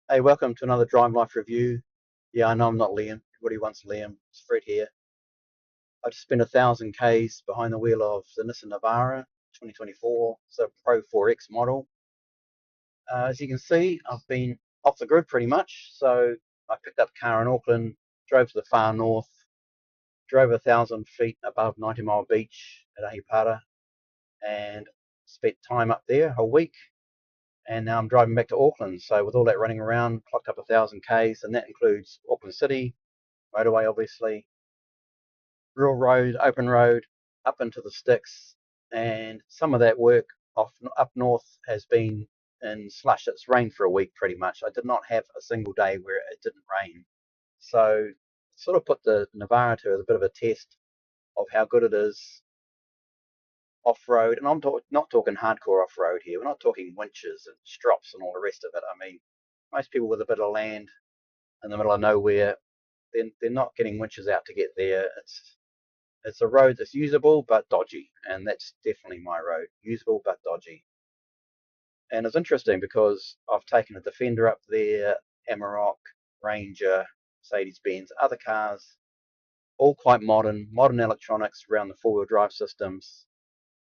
Hey, welcome to another Drive Life review. Yeah, I know I'm not Liam. Everybody wants Liam. It's Fred here. I just spent 1,000 Ks behind the wheel of the Nissan Navara 2024. It's a Pro 4X model. As you can see, I've been off the grid pretty much. So I picked up a car in Auckland, drove to the far north, drove 1,000 feet above 90 Mile Beach at Ahipara, and spent time up there a week. And now I'm driving back to Auckland. So with all that running around, clocked up 1,000 Ks, and that includes Auckland City, motorway obviously, real road, open road, up into the sticks, and some of that work up north has been in slush. It's rained for a week pretty much. I did not have a single day where it didn't rain. So sort of put the Navara to a bit of a test of how good it is off-road. And I'm not talking hardcore off-road here. We're not talking winches and strops and all the rest of it. I mean, most people with a bit of land in the middle of nowhere, they're not getting winches out to get there. It's a road that's usable but dodgy, and that's definitely my road. Usable but dodgy. And it's interesting because I've taken a Defender up there, Amarok, Ranger, Mercedes-Benz, other cars, all quite modern electronics around the four-wheel drive systems.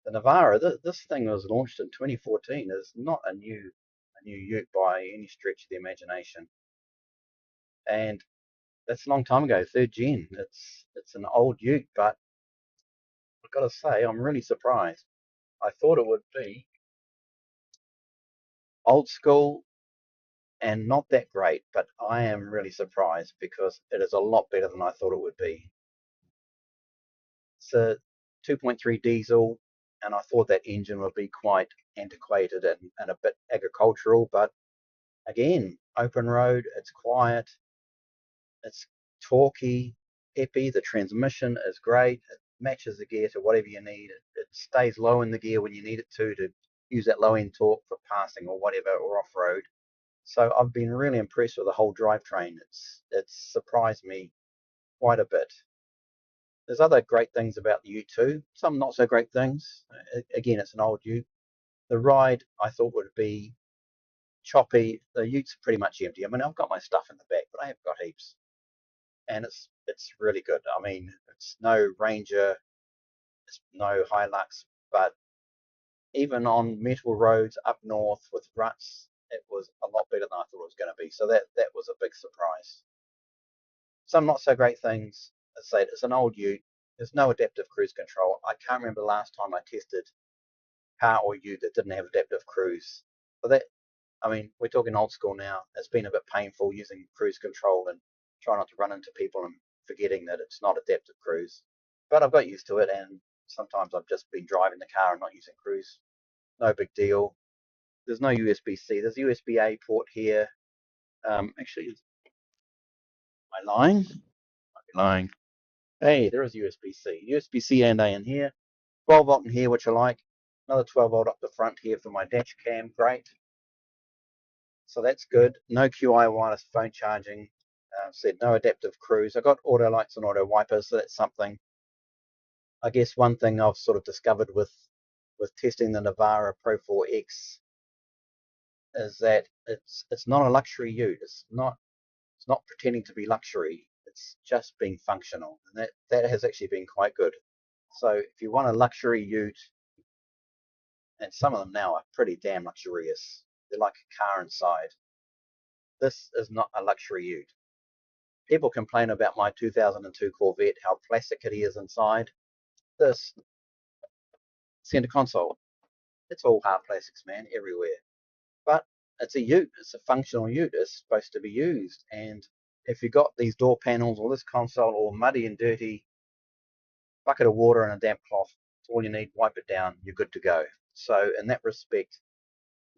The Navara, this thing was launched in 2014, is not a new ute by any stretch of the imagination. And that's a long time ago, third gen. It's an old ute, but I've got to say, I'm really surprised. I thought it would be old school and not that great, but I am really surprised because it is a lot better than I thought it would be. It's a 2.3 diesel, and I thought that engine would be quite antiquated and a bit agricultural, but again, open road, it's quiet, it's torquey, peppy, the transmission is great, it matches the gear to whatever you need, it stays low in the gear when you need it to use that low end torque for passing or whatever, or off-road. So I've been really impressed with the whole drivetrain. It's surprised me quite a bit. There's other great things about the Ute too, some not so great things. Again, it's an old Ute. The ride I thought would be choppy. The Ute's pretty much empty. I mean, I've got my stuff in the back, but I have got heaps, and it's really good. I mean, it's no Ranger, it's no Hilux, but even on metal roads up north with ruts, it was a lot better than I thought it was going to be. So that was a big surprise. Some not so great things. As I said, it's an old ute. There's no adaptive cruise control. I can't remember the last time I tested car or ute that didn't have adaptive cruise. But that, I mean, we're talking old school now. It's been a bit painful using cruise control and trying not to run into people and forgetting that it's not adaptive cruise. But I've got used to it, and sometimes I've just been driving the car and not using cruise. No big deal. There's no USB-C. There's a USB-A port here. Actually, am I lying? Might be lying. Hey, there is USB-C. USB-C and A in here. 12 volt in here, which I like. Another 12 volt up the front here for my dash cam. Great. So that's good. No QI wireless phone charging. Said no adaptive cruise. I got auto lights and auto wipers, so that's something. I guess one thing I've sort of discovered with testing the Navara Pro-4X is that it's not a luxury ute. It's not pretending to be luxury. It's just being functional, and that has actually been quite good. So if you want a luxury ute, and some of them now are pretty damn luxurious, they're like a car inside. This is not a luxury ute. People complain about my 2002 Corvette, how plastic it is inside. This center console, it's all hard plastics, man, everywhere. But it's a ute. It's a functional ute. It's supposed to be used. And if you've got these door panels or this console all muddy and dirty, bucket of water and a damp cloth, it's all you need. Wipe it down. You're good to go. So in that respect,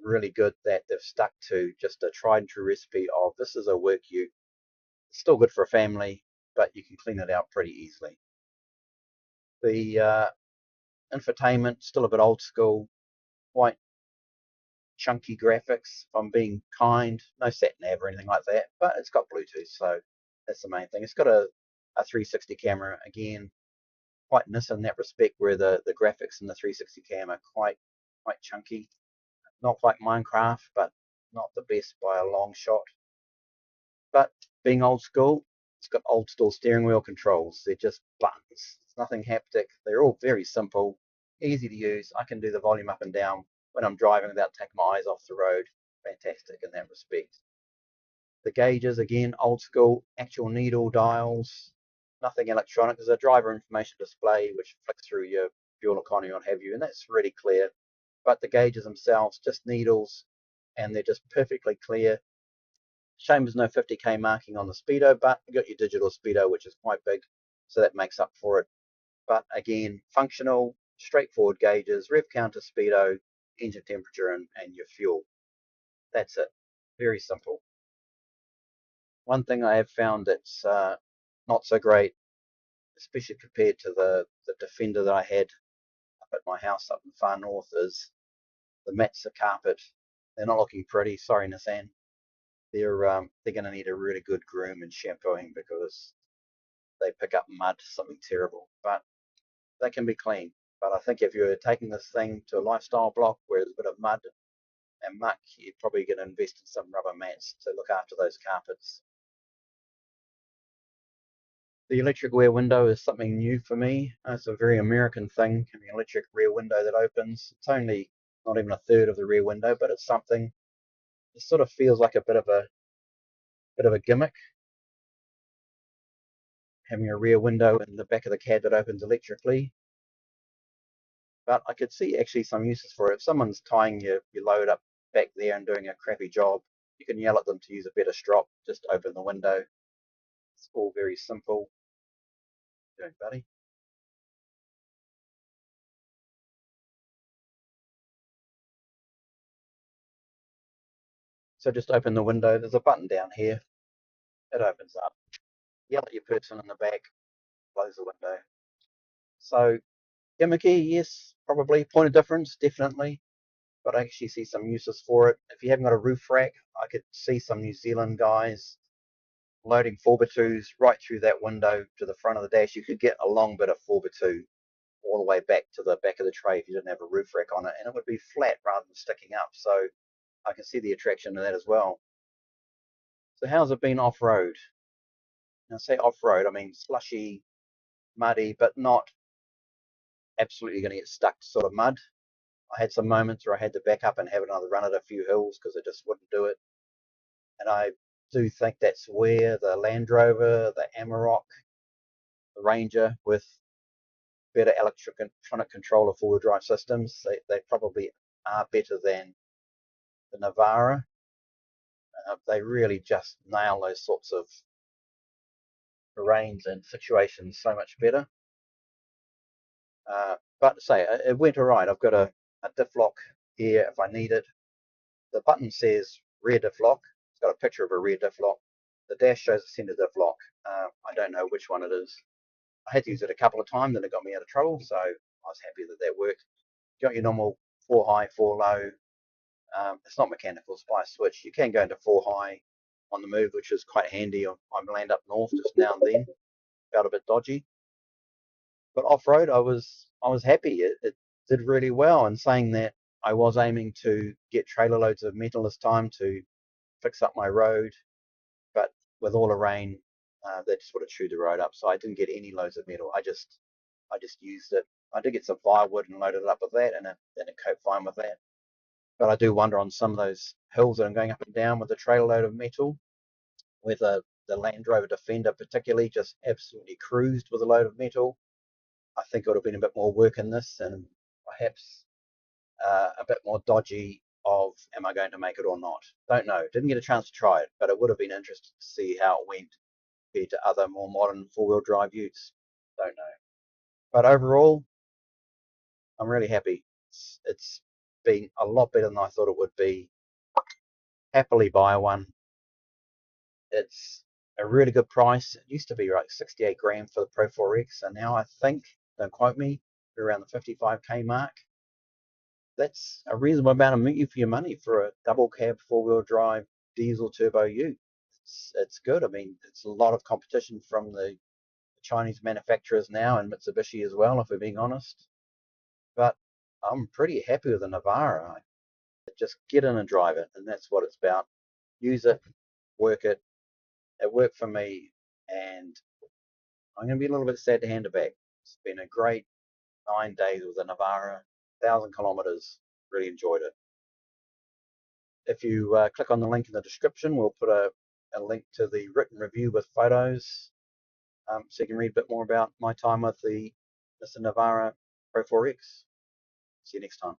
really good that they've stuck to just a tried and true recipe of this is a work ute. It's still good for a family, but you can clean it out pretty easily. The infotainment, still a bit old school, quite chunky graphics, if I'm being kind. No sat nav or anything like that, but it's got Bluetooth, so that's the main thing. It's got a 360 camera, again, quite Nissan in that respect, where the graphics in the 360 cam are quite chunky. Not like Minecraft, but not the best by a long shot. But being old school, it's got old school steering wheel controls. They're just buttons. It's nothing haptic. They're all very simple, easy to use. I can do the volume up and down when I'm driving without taking my eyes off the road. Fantastic in that respect. The gauges, again, old school, actual needle dials, nothing electronic. There's a driver information display which flicks through your fuel economy, what have you, and that's really clear. But the gauges themselves, just needles, and they're just perfectly clear. Shame there's no 50k marking on the speedo, but you got your digital speedo, which is quite big, so that makes up for it. But again, functional, straightforward gauges, rev counter, speedo, engine temperature, and your fuel. That's it. Very simple. One thing I have found that's not so great, especially compared to the Defender that I had up at my house up in the far north, is the mats of carpet. They're not looking pretty. Sorry, Nissan. They're going to need a really good groom and shampooing because they pick up mud, something terrible. But they can be clean. But I think if you're taking this thing to a lifestyle block where there's a bit of mud and muck, you're probably going to invest in some rubber mats to look after those carpets. The electric rear window is something new for me. It's a very American thing, an electric rear window that opens. It's only not even a third of the rear window, but it's something. It sort of feels like a bit of a gimmick, having a rear window in the back of the cab that opens electrically. But I could see actually some uses for it. If someone's tying your load up back there and doing a crappy job, you can yell at them to use a better strop, just open the window. It's all very simple. Doing, buddy. So just open the window. There's a button down here. It opens up. Yell at your person in the back, close the window. So gimmicky, yes, probably. Point of difference, definitely. But I actually see some uses for it. If you haven't got a roof rack, I could see some New Zealand guys loading 4x2s right through that window to the front of the dash. You could get a long bit of 4x2 all the way back to the back of the tray if you didn't have a roof rack on it, and it would be flat rather than sticking up. So I can see the attraction of that as well. So how's it been off-road? Now, say off-road, I mean slushy, muddy, but not absolutely going to get stuck to sort of mud. I had some moments where I had to back up and have another run at a few hills because it just wouldn't do it. And I do think that's where the Land Rover, the Amarok, the Ranger, with better electronic control of four-wheel drive systems, they probably are better than the Navara. They really just nail those sorts of terrains and situations so much better. But say it went all right. I've got a diff lock here if I need it. The button says rear diff lock. It's got a picture of a rear diff lock. The dash shows a center diff lock. I don't know which one it is. I had to use it a couple of times and it got me out of trouble, so I was happy that that worked. You got your normal 4 high, 4 low. It's not mechanical, it's by a switch. You can go into 4 high on the move, which is quite handy. I'm land up north just now and then. Felt a bit dodgy. But off-road, I was happy. It did really well. And saying that, I was aiming to get trailer loads of metal this time to fix up my road, but with all the rain, that just would have chewed the road up. So I didn't get any loads of metal. I just used it. I did get some firewood and loaded it up with that, and it coped fine with that. But I do wonder on some of those hills that I'm going up and down with a trailer load of metal, whether the Land Rover Defender particularly just absolutely cruised with a load of metal. I think it would have been a bit more work in this, and perhaps a bit more dodgy of am I going to make it or not. Don't know. Didn't get a chance to try it, but it would have been interesting to see how it went compared to other more modern four-wheel drive utes. Don't know. But overall, I'm really happy. It's been a lot better than I thought it would be. Happily buy one. It's a really good price. It used to be like 68 grand for the Pro-4X, and now I think, don't quote me, around the 55k mark. That's a reasonable amount of meat for your money for a double cab four-wheel drive diesel turbo ute. It's good. I mean, it's a lot of competition from the Chinese manufacturers now and Mitsubishi as well, if we're being honest. But I'm pretty happy with the Navara. Just get in and drive it, and that's what it's about. Use it, work it, it worked for me, and I'm going to be a little bit sad to hand it back. It's been a great 9 days with the Navara, 1,000 kilometers. Really enjoyed it. If you click on the link in the description, we'll put a link to the written review with photos, so you can read a bit more about my time with the Nissan Navara Pro-4X. See you next time.